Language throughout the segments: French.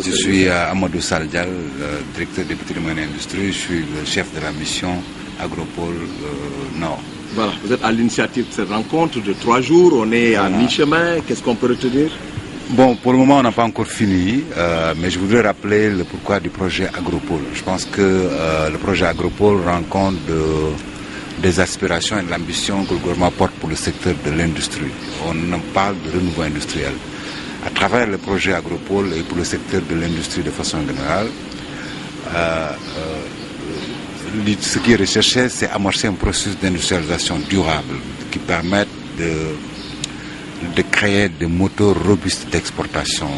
Je suis Amadou Saldial, directeur des petites et moyennes industries. Je suis le chef de la mission Agropole Nord. Voilà, vous êtes à l'initiative de cette rencontre de 3 jours. On est à mi-chemin. Qu'est-ce qu'on peut retenir? Bon, pour le moment, on n'a pas encore fini, mais je voudrais rappeler le pourquoi du projet Agropole. Je pense que le projet Agropole rend compte des aspirations et de l'ambition que le gouvernement porte pour le secteur de l'industrie. On en parle de renouveau industriel. À travers le projet Agropole et pour le secteur de l'industrie de façon générale, ce qui est recherché, c'est amorcer un processus d'industrialisation durable qui permette de créer des moteurs robustes d'exportation,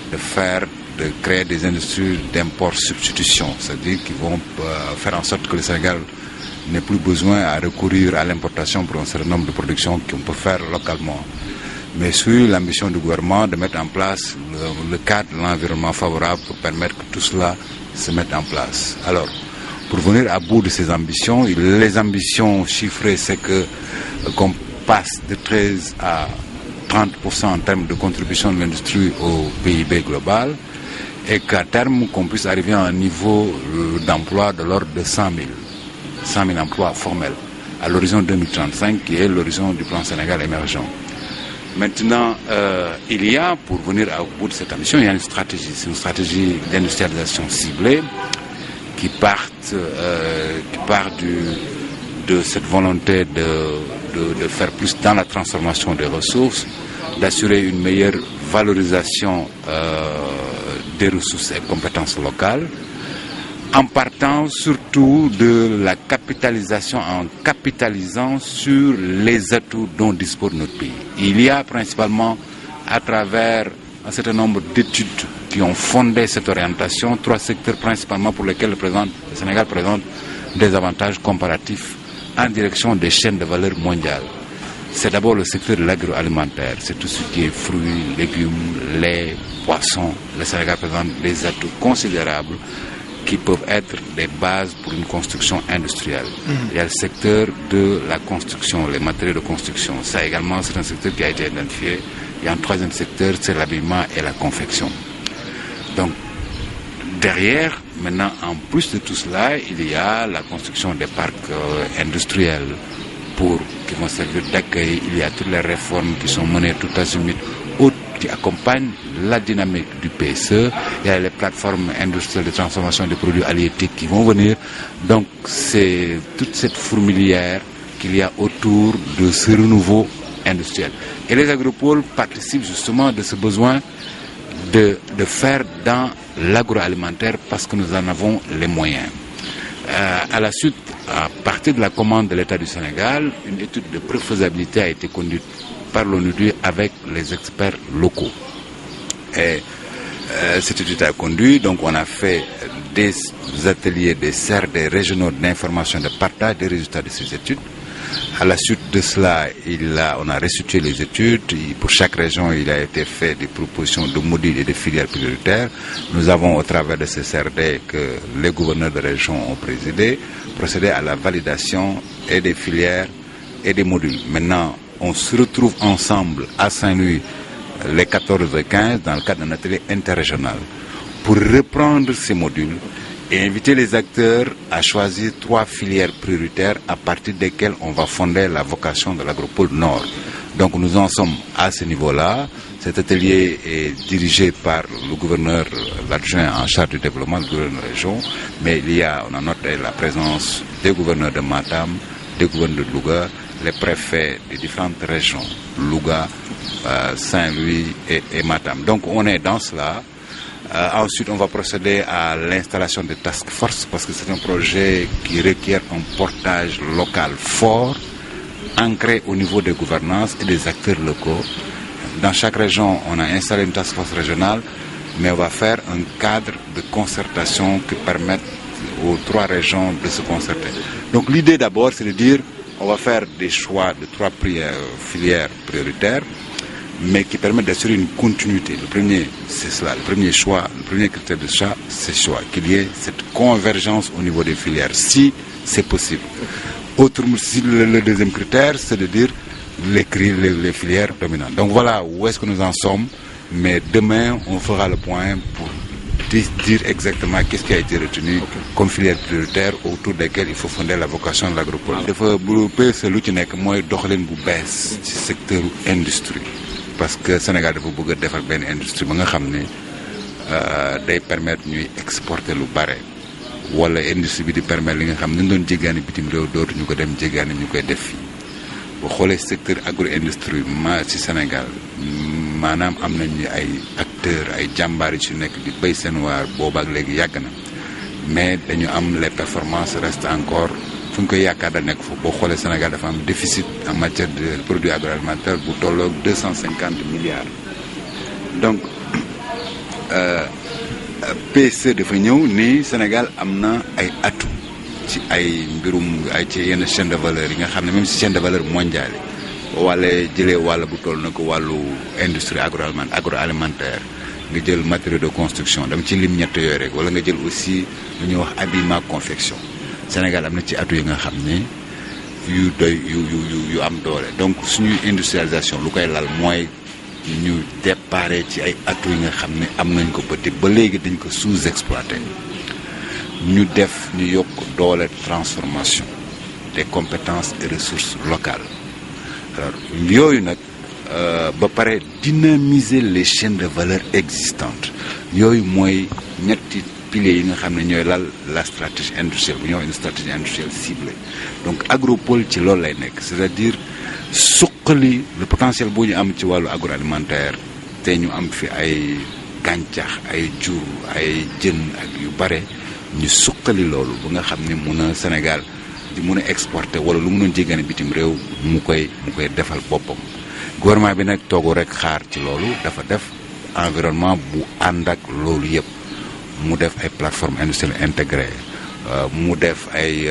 de créer des industries d'import-substitution, c'est-à-dire qui vont faire en sorte que le Sénégal n'ait plus besoin à recourir à l'importation pour un certain nombre de productions qu'on peut faire localement. Mais sur l'ambition du gouvernement de mettre en place le cadre de l'environnement favorable pour permettre que tout cela se mette en place. Alors, pour venir à bout de ces ambitions, les ambitions chiffrées, c'est qu'on passe de 13 à 30% en termes de contribution de l'industrie au PIB global et qu'à terme, qu'on puisse arriver à un niveau d'emploi de l'ordre de 100 000 emplois formels à l'horizon 2035, qui est l'horizon du plan Sénégal émergent. Maintenant, il y a, pour venir au bout de cette ambition, il y a une stratégie. C'est une stratégie d'industrialisation ciblée qui part de cette volonté de faire plus dans la transformation des ressources, d'assurer une meilleure valorisation des ressources et compétences locales, en partant surtout de la capitalisation, en capitalisant sur les atouts dont dispose notre pays. Il y a principalement, à travers un certain nombre d'études qui ont fondé cette orientation, 3 secteurs principalement pour lesquels le Sénégal présente des avantages comparatifs en direction des chaînes de valeur mondiales. C'est d'abord le secteur de l'agroalimentaire, c'est tout ce qui est fruits, légumes, lait, poissons. Le Sénégal présente des atouts considérables qui peuvent être des bases pour une construction industrielle. Il y a le secteur de la construction, les matériaux de construction. Ça également, c'est un secteur qui a été identifié. Il y a un 3e secteur, c'est l'habillement et la confection. Donc, derrière, maintenant, en plus de tout cela, il y a la construction des parcs industriels qui vont servir d'accueil. Il y a toutes les réformes qui sont menées tout azimut, qui accompagnent la dynamique du PSE. Il y a les plateformes industrielles de transformation des produits halieutiques qui vont venir. Donc, c'est toute cette fourmilière qu'il y a autour de ce renouveau industriel. Et les agropoles participent justement de ce besoin de faire dans l'agroalimentaire parce que nous en avons les moyens. À la suite, à partir de la commande de l'État du Sénégal, une étude de préfaisabilité a été conduite par l'ONUDI avec les experts locaux. Et cette étude a conduit, donc on a fait des ateliers, des CRD régionaux d'information, de partage des résultats de ces études. À la suite de cela, on a restitué les études. Pour chaque région, il a été fait des propositions de modules et de filières prioritaires. Nous avons, au travers de ces CRD que les gouverneurs de région ont présidé, procédé à la validation et des filières et des modules. Maintenant, on se retrouve ensemble à Saint-Louis les 14 et 15 dans le cadre d'un atelier interrégional pour reprendre ces modules et inviter les acteurs à choisir 3 filières prioritaires à partir desquelles on va fonder la vocation de l'Agropole Nord. Donc nous en sommes à ce niveau-là. Cet atelier est dirigé par le gouverneur, l'adjoint en charge du développement, le gouverneur de région, mais on a noté la présence des gouverneurs de Matam, des gouverneurs de Louga, les préfets des différentes régions, Louga, Saint-Louis et Matam. Donc on est dans cela. Ensuite, on va procéder à l'installation des task force parce que c'est un projet qui requiert un portage local fort, ancré au niveau des gouvernances et des acteurs locaux. Dans chaque région, on a installé une task force régionale, mais on va faire un cadre de concertation qui permette aux 3 régions de se concerter. Donc l'idée d'abord, c'est de dire on va faire des choix de 3 filières prioritaires, mais qui permettent d'assurer une continuité. Le premier, c'est cela. Le premier choix, le premier critère de choix, c'est qu'il y ait cette convergence au niveau des filières, si c'est possible. Le deuxième critère, c'est de dire les filières dominantes. Donc voilà où est-ce que nous en sommes, mais demain, on fera le point pour dire exactement qu'est-ce qui a été retenu comme filière prioritaire autour desquelles il faut fonder la vocation de l'agropole. dafa bu PSE lu ci nekk mooy doxalin bu bees ci secteur industrie parce que Sénégal dafa bëgg a defar benn industrie ba nga xam ne day permettre ñuy exporter lu bare wala industrie bi di permettre li nga xam ne ñu doon jéggaani bitim réew dootuñu ko dem jéggaani ñu koy def fii boo xoolee secteur agro-industrie ci Sénégal maanaam am nañu ay acteurs ay jàmbaar yu ci nekk di béy seen waar boobaak léegi yàgg na mais dañu am les performances restent encore fu ñu koy yaakaar da nekk foofu boo xoolee Sénégal dafa am déficit en matière de produits agroalimentaires bu tolloog 250 milliards donc PSE dafa ñëw ni Sénégal am na ay atout ci ay mbirum ay ci yenn chaîne de valeur yi nga xam ne même si chaîne de valeur mondiale yi wala jëlee wàlla bu toll na ko wàllu industrie agroalimentaire nga jël matériaux de construction dama ci lim ñett yooyu rek wala nga jël aussi lu ñuy wax habillement confection Sénégal am na ci atout yi nga xam ne yu doy yu am doole donc suñuy industrialisation lu koy lal mooy ñu déparé ci ay atout yi nga xam ne am nañ ko peut-être ba léegi dañ ko sous-exploité ñu def ñu yokk doole transformation des compétences et ressources locales alors yooyu nag ba pare dynamiser les chaînes de valeur existantes yooyu mooy ñetti piliers yi nga xam ne ñooy lal la stratégie industrielle bu ñuy wax une stratégie industrielle ciblée donc agropole ci loolu lay nekk c'est-à-dire suqali le potentiel bu ñu am ci wàllu agroalimentaire te ñu am fi ay gàncax ay jur ay jën ak yu bare ñu suqali loolu ba nga xam ne mun a Sénégal di mun a exporter wala lu mënoon jéggaane bitim réew mu koy defal boppam gouvernement bi nag toogu rek xaar ci loolu dafa def environnement bu ànd ak loolu yëpp mu def ay plateformes industrielles intégrées mu def ay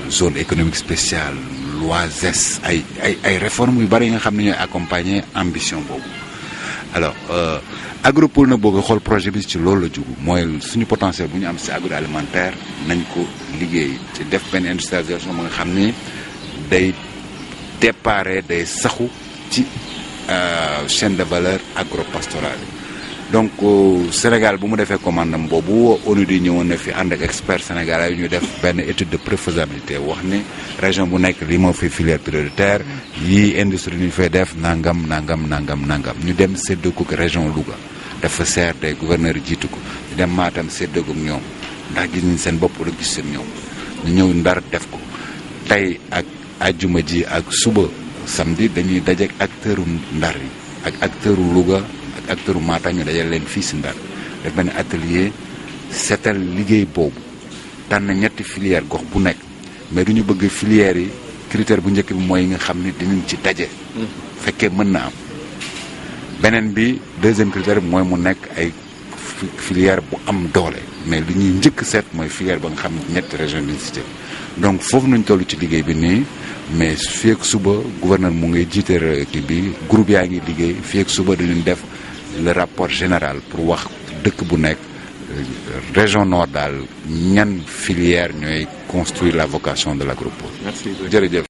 zone économique spéciale loi ZES ay réformes yu bari yi nga xam ne ñooy accompagner ambition boobu alors agropole na boo ko xool projet bi ci loolu la jugu mooy suñu potentiel bu ñu am si agroalimentaire nañ ko liggéey ci def benn industrialisation ba nga xam ni day déparé day saxu ci chaîne de valeur agropastorale donc Sénégal bu mu defee commandam boobu ONU di ñëwoon na fi ànd ak expert sénégalais yi ñu def benn étude de préfaisabilité wax ni région bu nekk lii moo fi filière prioritaire yii industrie ñu fay def nangam ñu dem séddoo ko région Louga dafa CRD gouverneur jiitu ko ñu dem Matam séddoo ko ñoom ndax gis nañ seen bopp la gis seen ñoom ñu ñëw Ndar def ko tey ak ajjuma ji ak suba samedi dañuy dajeek acteuru Ndar yi ak acteuru Louga ak acteuru Matam ñu dajale leen fii si Ndar def benn atelier seetal liggéey boobu tànn ñetti filière gox bu nekk mais du ñu bëgg filières yi critère bu njëkk bi mooy nga xam ne dinañ ci daje fekkee mën na am beneen bi deuxième critère bi mooy mu nekk ay filière bu am doole mais li ñuy njëkk seet mooy filière ba nga xam ne ñetti région bi cité donc foofu nañ toll ci liggéey bi nii mais fii ak suba gouverneur mu ngi jiite kii bi groupe yaa ngi liggéey fii ak suba dañu def le rapport général pour wax dëkk bu nekk région nord daal ñan filière ñooy construire la vocation de l'agropole. Merci jërëjëf.